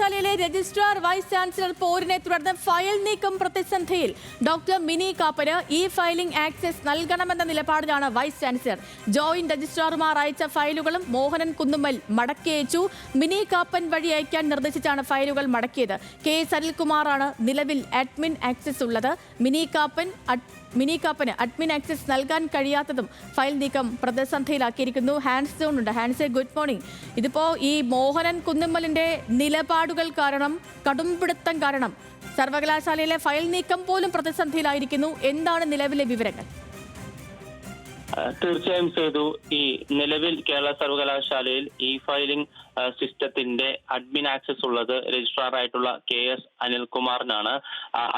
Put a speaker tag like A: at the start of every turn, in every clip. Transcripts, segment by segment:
A: സർവകലാശാലയിലെ registrar vice chancellor പോരിനെ തുടർന്ന് file നീക്കം പ്രതിസന്ധിയിൽ. ഡോക്ടർ മിനി കാപ്പന് ഇ ഫയലിംഗ് ആക്സസ് നൽകണമെന്ന നിലപാടിലാണ് വൈസ് ചാൻസലർ. ജോയിന്റ് രജിസ്ട്രാർമാർ അയച്ച ഫയലുകളും മോഹനൻ കുന്നുമ്മൽ മടക്കി അയച്ചു. മിനി കാപ്പൻ വഴി അയക്കാൻ നിർദ്ദേശിച്ചാണ് ഫയലുകൾ മടക്കിയത്. കെ സനിൽകുമാറാണ് നിലവിൽ അഡ്മിൻ ആക്സസ് ഉള്ളത്. മിനി കാപ്പന് അഡ്മിൻ ആക്സസ് നൽകാൻ കഴിയാത്തതും ഫയൽ നീക്കം പ്രതിസന്ധിയിലാക്കിയിരിക്കുന്നു. ഹാൻസ് ജോൺ ഉണ്ട്. Hans, good morning. ഇതിപ്പോ ഈ മോഹനൻ കുന്നുമ്മലിന്റെ നിലപാടുകൾ കാരണം, കടുംപിടുത്തം കാരണം സർവകലാശാലയിലെ ഫയൽ നീക്കം പോലും പ്രതിസന്ധിയിലായിരിക്കുന്നു. എന്താണ് നിലവിലെ വിവരങ്ങൾ?
B: തീർച്ചയായും ചെയ്തു. ഈ നിലവിൽ കേരള സർവകലാശാലയിൽ ഇ ഫയലിംഗ് സിസ്റ്റത്തിന്റെ അഡ്മിൻ ആക്സസ് ഉള്ളത് രജിസ്ട്രാർ ആയിട്ടുള്ള KS അനിൽകുമാറിനാണ്.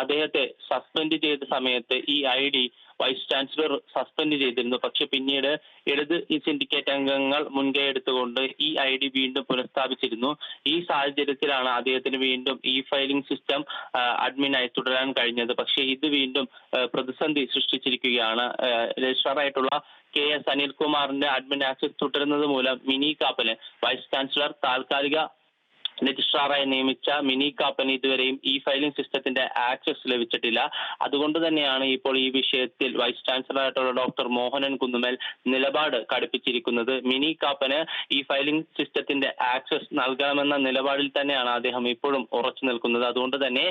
B: അദ്ദേഹത്തെ സസ്പെൻഡ് ചെയ്ത സമയത്ത് ഈ ID വൈസ് ചാൻസലർ സസ്പെൻഡ് ചെയ്തിരുന്നു. പക്ഷെ പിന്നീട് ഇടത് സിൻഡിക്കേറ്റ് അംഗങ്ങൾ മുൻകൈ എടുത്തുകൊണ്ട് ഈ ID വീണ്ടും പുനഃസ്ഥാപിച്ചിരുന്നു. ഈ സാഹചര്യത്തിലാണ് അദ്ദേഹത്തിന് വീണ്ടും ഇ ഫയലിംഗ് സിസ്റ്റം അഡ്മിനായി തുടരാൻ കഴിഞ്ഞത്. പക്ഷേ ഇത് വീണ്ടും പ്രതിസന്ധി സൃഷ്ടിച്ചിരിക്കുകയാണ്. രജിസ്ട്രാർ ആയിട്ടുള്ള KS അനിൽകുമാറിന്റെ അഡ്മിൻ ആക്സസ് തുടരുന്നത് മൂലം മിനി കാപ്പന് വൈസ് ചാൻസലർ താൽക്കാലിക രജിസ്ട്രാറായി നിയമിച്ച മിനി കാപ്പന് ഇതുവരെയും ഇ ഫയലിംഗ് സിസ്റ്റത്തിന്റെ ആക്സസ് ലഭിച്ചിട്ടില്ല. അതുകൊണ്ട് തന്നെയാണ് ഇപ്പോൾ ഈ വിഷയത്തിൽ വൈസ് ചാൻസലറായിട്ടുള്ള ഡോക്ടർ മോഹനൻ കുന്നുമ്മൽ നിലപാട് കടുപ്പിച്ചിരിക്കുന്നത്. മിനി കാപ്പന് ഇ ഫയലിംഗ് സിസ്റ്റത്തിന്റെ ആക്സസ് നൽകണമെന്ന നിലപാടിൽ തന്നെയാണ് അദ്ദേഹം ഇപ്പോഴും ഉറച്ചു നിൽക്കുന്നത്. അതുകൊണ്ട് തന്നെ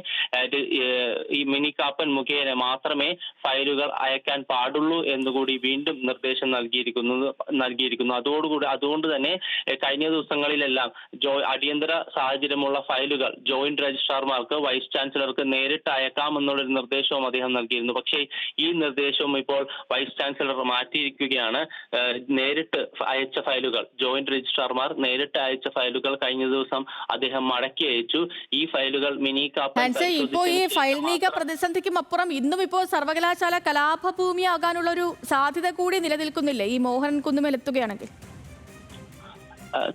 B: ഈ മിനി കാപ്പൻ മുഖേന മാത്രമേ ഫയലുകൾ അയക്കാൻ പാടുള്ളൂ എന്നുകൂടി വീണ്ടും നിർദ്ദേശം നൽകിയിരിക്കുന്നു. അതുകൊണ്ട് തന്നെ കഴിഞ്ഞ ദിവസങ്ങളിലെല്ലാം അടിയന്തര സാഹചര്യമുള്ള ഫയലുകൾ ജോയിന്റ് രജിസ്ട്രാർമാർക്ക് വൈസ് ചാൻസലർക്ക് നേരിട്ട് അയക്കാമെന്നുള്ളൊരു നിർദ്ദേശവും അദ്ദേഹം നൽകിയിരുന്നു. പക്ഷേ ഈ നിർദ്ദേശവും ഇപ്പോൾ വൈസ് ചാൻസലർ മാറ്റിയിരിക്കുകയാണ്. നേരിട്ട് അയച്ച ഫയലുകൾ, ജോയിന്റ് രജിസ്ട്രാർമാർ നേരിട്ട് അയച്ച ഫയലുകൾ കഴിഞ്ഞ ദിവസം അദ്ദേഹം മടക്കി അയച്ചു. ഈ ഫയലുകൾ മിനി കാപ്പൻ
A: ഇപ്പോൾ ഈ ഫയൽ നീക്ക പ്രതിസന്ധിക്കും അപ്പുറം ഇന്നും ഇപ്പോൾ സർവകലാശാല കലാപഭൂമിയാകാനുള്ള ഒരു സാധ്യത കൂടി നിലനിൽക്കുന്നില്ലേ ഈ മോഹനൻ കുന്നുമ്മൽ എത്തുകയാണെങ്കിൽ?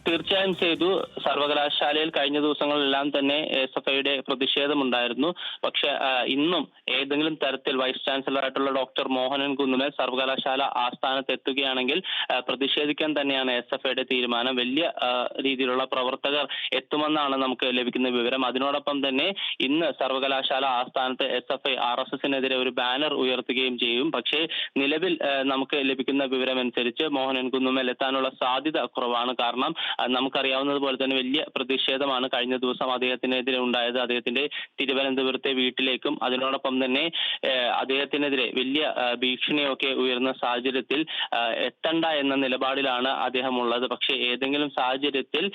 B: തീർച്ചയായും ചെയ്തു. സർവകലാശാലയിൽ കഴിഞ്ഞ ദിവസങ്ങളിലെല്ലാം തന്നെ SFIയുടെ പ്രതിഷേധമുണ്ടായിരുന്നു. പക്ഷെ ഇന്നും ഏതെങ്കിലും തരത്തിൽ വൈസ് ചാൻസലറായിട്ടുള്ള ഡോക്ടർ മോഹനൻ കുന്നുമ്മൽ സർവകലാശാല ആസ്ഥാനത്ത് എത്തുകയാണെങ്കിൽ പ്രതിഷേധിക്കാൻ തന്നെയാണ് SFIയുടെ തീരുമാനം. വലിയ രീതിയിലുള്ള പ്രവർത്തകർ എത്തുമെന്നാണ് നമുക്ക് ലഭിക്കുന്ന വിവരം. അതിനോടൊപ്പം തന്നെ ഇന്ന് സർവകലാശാല ആസ്ഥാനത്ത് SFI RSSനെതിരെ ഒരു ബാനർ ഉയർത്തുകയും ചെയ്യും. പക്ഷേ നിലവിൽ നമുക്ക് ലഭിക്കുന്ന വിവരമനുസരിച്ച് മോഹനൻ കുന്നുമ്മൽ എത്താനുള്ള സാധ്യത കുറവാണ്. കാരണം നമുക്കറിയാവുന്നതുപോലെ തന്നെ വലിയ പ്രതിഷേധമാണ് കഴിഞ്ഞ ദിവസം അദ്ദേഹത്തിനെതിരെ ഉണ്ടായത്. അദ്ദേഹത്തിന്റെ തിരുവനന്തപുരത്തെ വീട്ടിലേക്കും അതിനോടൊപ്പം തന്നെ അദ്ദേഹത്തിനെതിരെ വലിയ ഭീഷണിയൊക്കെ ഉയർന്ന സാഹചര്യത്തിൽ എത്തണ്ട എന്ന നിലപാടിലാണ് അദ്ദേഹം ഉള്ളത്. പക്ഷേ ഏതെങ്കിലും സാഹചര്യത്തിൽ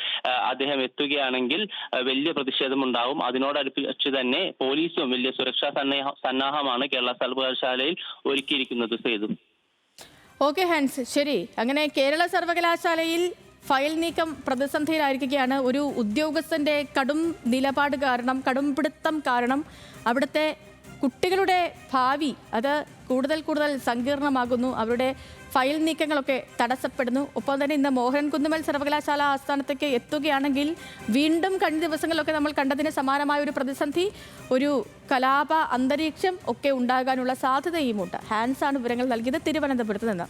B: അദ്ദേഹം എത്തുകയാണെങ്കിൽ വലിയ പ്രതിഷേധമുണ്ടാവും. അതിനോടടുപ്പിച്ച് തന്നെ പോലീസും വലിയ സുരക്ഷാ സന്നാഹമാണ് കേരള സർവകലാശാലയിൽ ഒരുക്കിയിരിക്കുന്നത്. സേതു.
A: ഓക്കെ ഹാൻസ്, ശരി. അങ്ങനെ കേരള സർവകലാശാലയിൽ ഫയൽ നീക്കം പ്രതിസന്ധിയിലായിരിക്കുകയാണ്. ഒരു ഉദ്യോഗസ്ഥന്റെ കടും നിലപാട് കാരണം, കടുംപിടുത്തം കാരണം അവിടുത്തെ കുട്ടികളുടെ ഭാവി അത് കൂടുതൽ സങ്കീർണമാകുന്നു. അവരുടെ ഫയൽ നീക്കങ്ങളൊക്കെ തടസ്സപ്പെടുന്നു. ഒപ്പം തന്നെ ഇന്ന് മോഹനൻ കുന്നുമ്മൽ സർവകലാശാല ആസ്ഥാനത്തേക്ക് എത്തുകയാണെങ്കിൽ വീണ്ടും കഴിഞ്ഞ ദിവസങ്ങളിലൊക്കെ നമ്മൾ കണ്ടതിന് സമാനമായ ഒരു പ്രതിസന്ധി, ഒരു കലാപ അന്തരീക്ഷം ഒക്കെ ഉണ്ടാകാനുള്ള സാധ്യതയുമുണ്ട്. ഹാൻസാണ് വിവരങ്ങൾ നൽകിയത് തിരുവനന്തപുരത്ത് നിന്ന്.